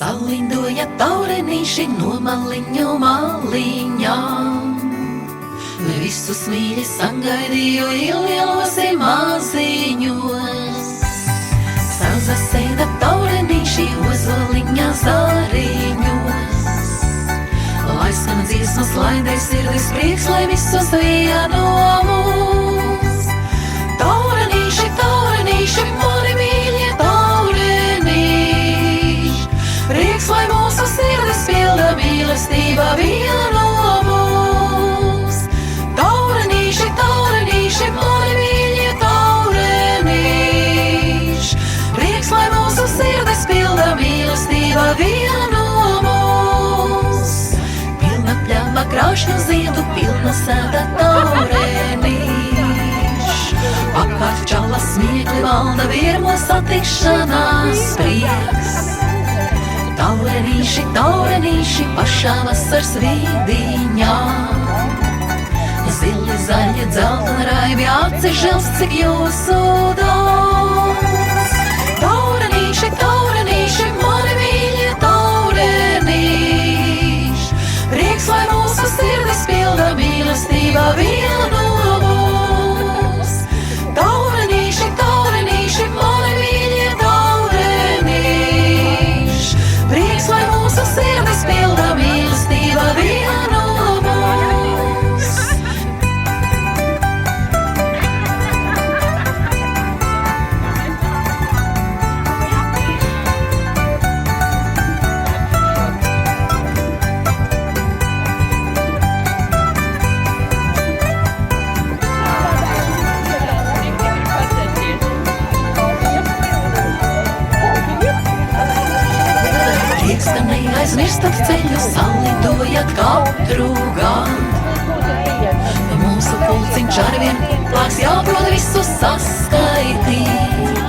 Salindoja taurenīši no maliņu maliņām. Visus mīļi sangaidīju lielos maziņos. Sazasēda taurenīši ozoliņā zariņos. Lai skan dziesmas, laidē sirdis prieks, lai visus vienos. Taurenīši, taurenīši, mani mīļie taurenīši. Prieks, lai mūsu sirdis pilda mīlestība vieno mūs. Taurenīši, taurenīši, mani mīļie taurenīši. Prieks, lai mūsu sirdis pilda mīlestība vieno mūs. Pilna pļava krāšņu ziedu, pilna sēda taurenīši. Apkārt čalas smiekli valda virmo satikšanās prieks. Taurenīši, taurenīši, pašā vasars vīdiņā. Zili, zaļi, dzelteni raibi, aci žilst, cik jūsu daudz. Taurenīši, taurenīši, mani mīļie taurenīši. Prieks, lai mūsu sirdis pilda mīlestība vieno mūs. Taurenīši, taurenīši, mani mīļie taurenīši. Prieks, lai mūsu sirdis pilda mīlestība vieno mūs. Prieks, ka neaizmirstat ceļu, salidojat katru gadu. Mūsu pulciņš arvien plāks, jāprot visus saskaitīt.